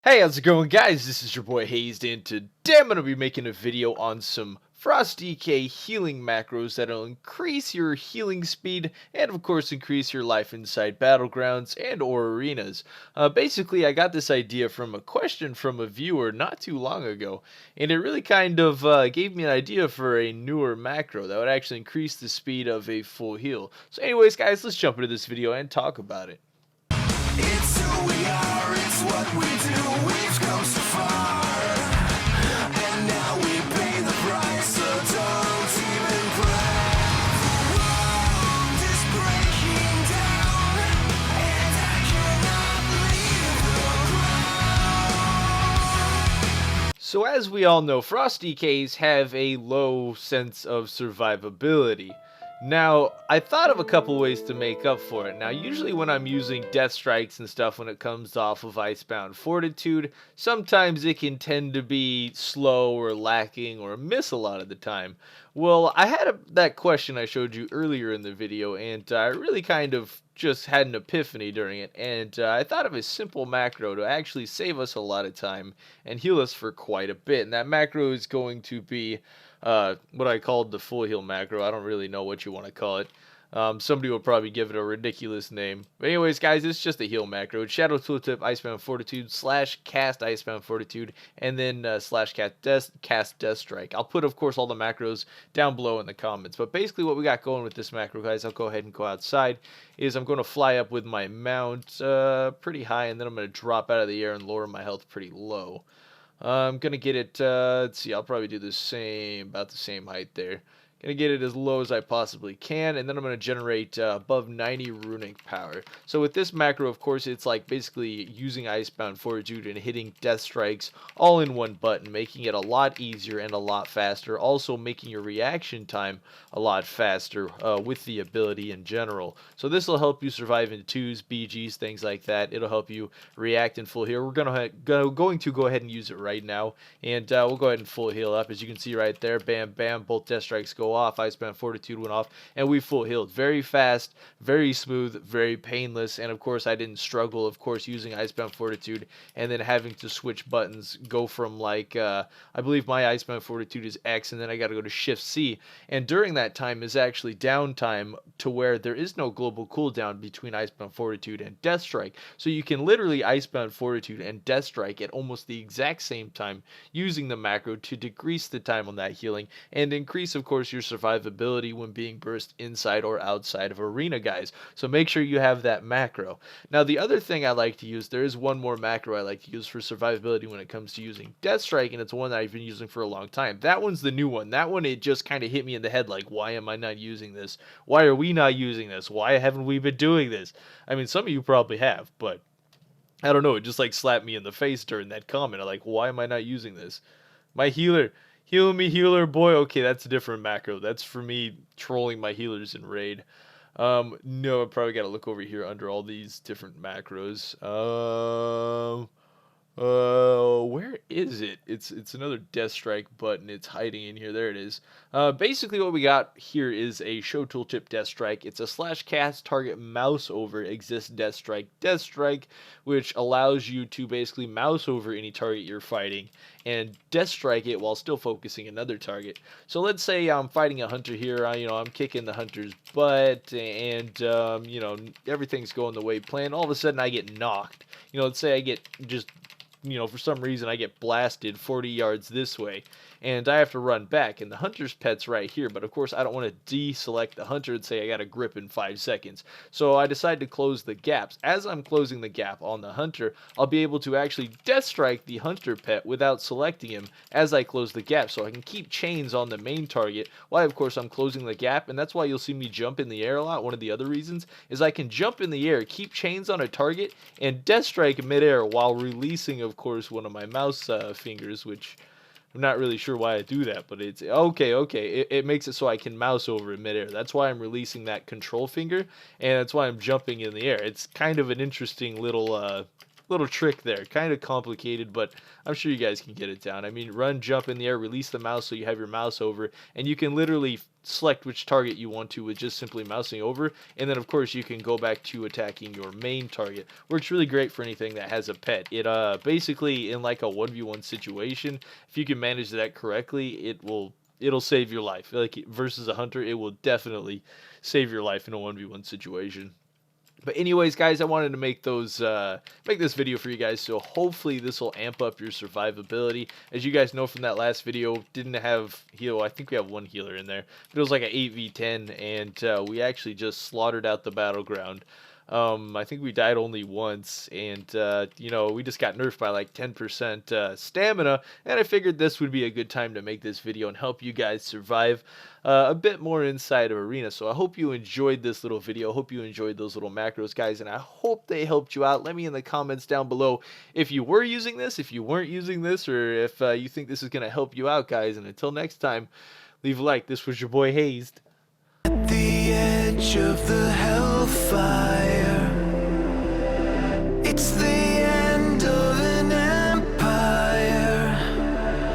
Hey, how's it going, guys? This is your boy Hazzed, and today I'm going to be making a video on some Frost DK healing macros that'll increase your healing speed and, of course, increase your life inside battlegrounds and or arenas. Basically, I got this idea from a question from a viewer not too long ago, and it really kind of gave me an idea for a newer macro that would actually increase the speed of a full heal. So anyways, guys, let's jump into this video and talk about it. It's who we are, it's what we do, we've come so far, and now we pay the price, so don't even cry. The world is breaking down, and I cannot leave the ground. So as we all know, Frost DKs have a low sense of survivability. Now, I thought of a couple ways to make up for it. Now, usually when I'm using death strikes and stuff when it comes off of Icebound Fortitude, sometimes it can tend to be slow or lacking or miss a lot of the time. Well, I had that question I showed you earlier in the video, and I really kind of just had an epiphany during it, and I thought of a simple macro to actually save us a lot of time and heal us for quite a bit. And that macro is going to be what I called the full heal macro. I don't really know what you want to call it. Somebody will probably give it a ridiculous name. But anyways, guys, it's just a heal macro. It's Shadow Tooltip Icebound Fortitude / cast Icebound Fortitude and then / cast Death Strike. I'll put, of course, all the macros down below in the comments. But basically what we got going with this macro, guys, I'll go ahead and go outside, is I'm going to fly up with my mount pretty high, and then I'm going to drop out of the air and lower my health pretty low. I'm gonna get it, let's see, I'll probably do the same, about the same height there. Gonna get it as low as I possibly can, and then I'm gonna generate above 90 runic power. So with this macro, of course, it's like basically using Icebound Fortitude and hitting death strikes all in one button, making it a lot easier and a lot faster. Also making your reaction time a lot faster with the ability in general. So this will help you survive in 2s, BGs, things like that. It'll help you react in full heal. We're going to go ahead and use it right now, and we'll go ahead and full heal up. As you can see right there, bam, bam, both death strikes go off, Icebound Fortitude went off, and we full healed. Very fast, very smooth, very painless, and of course I didn't struggle, of course, using Icebound Fortitude and then having to switch buttons, go from like, I believe my Icebound Fortitude is X, and then I gotta go to Shift C, and during that time is actually downtime to where there is no global cooldown between Icebound Fortitude and Death Strike, so you can literally Icebound Fortitude and Death Strike at almost the exact same time using the macro to decrease the time on that healing and increase, of course, your survivability when being burst inside or outside of arena, guys. So make sure you have that macro. Now, the other thing I like to use, there is one more macro I like to use for survivability when it comes to using Death Strike, and it's one that I've been using for a long time. That one's the new one. That one, it just kind of hit me in the head like, why am I not using this? Why are we not using this? Why haven't we been doing this? I mean, some of you probably have, but I don't know, it just like slapped me in the face during that comment. I'm like, why am I not using this? My healer, heal me, healer boy. Okay, that's a different macro. That's for me trolling my healers in raid. No, I probably got to look over here under all these different macros. Where is it? It's another Death Strike button. It's hiding in here. There it is. Basically what we got here is a Show Tooltip Death Strike. It's a / cast target mouse over exists Death Strike, which allows you to basically mouse over any target you're fighting and Death Strike it while still focusing another target. So let's say I'm fighting a hunter here. I'm kicking the hunter's butt, and everything's going the way planned. All of a sudden I get knocked. Let's say I get just for some reason I get blasted 40 yards this way, and I have to run back, and the hunter's pet's right here, but of course I don't want to deselect the hunter and say I got a grip in 5 seconds. So I decide to close the gaps. As I'm closing the gap on the hunter, I'll be able to actually Death Strike the hunter pet without selecting him as I close the gap, so I can keep chains on the main target while of course I'm closing the gap. And that's why you'll see me jump in the air a lot. One of the other reasons is I can jump in the air, keep chains on a target, and Death Strike midair while releasing, of course, one of my mouse fingers, which I'm not really sure why I do that, but it's okay. It makes it so I can mouse over in midair. That's why I'm releasing that control finger, and that's why I'm jumping in the air. It's kind of an interesting little little trick there. Kind of complicated, but I'm sure you guys can get it down. I mean, run, jump in the air, release the mouse so you have your mouse over, and you can literally select which target you want to with just simply mousing over, and then of course you can go back to attacking your main target. Works really great for anything that has a pet. It basically in like a 1v1 situation, if you can manage that correctly, it'll save your life. Like versus a hunter, it will definitely save your life in a 1v1 situation. But anyways, guys, I wanted to make this video for you guys, so hopefully this will amp up your survivability. As you guys know from that last video, didn't have heal. I think we have one healer in there, but it was like an 8v10, and we actually just slaughtered out the battleground. I think we died only once, and you know, we just got nerfed by like 10% stamina, and I figured this would be a good time to make this video and help you guys survive a bit more inside of Arena. So I hope you enjoyed this little video. I hope you enjoyed those little macros, guys, and I hope they helped you out. Let me in the comments down below if you were using this, if you weren't using this, or if you think this is going to help you out, guys. And until next time, leave a like. This was your boy Hazzed. The edge of the hellfire.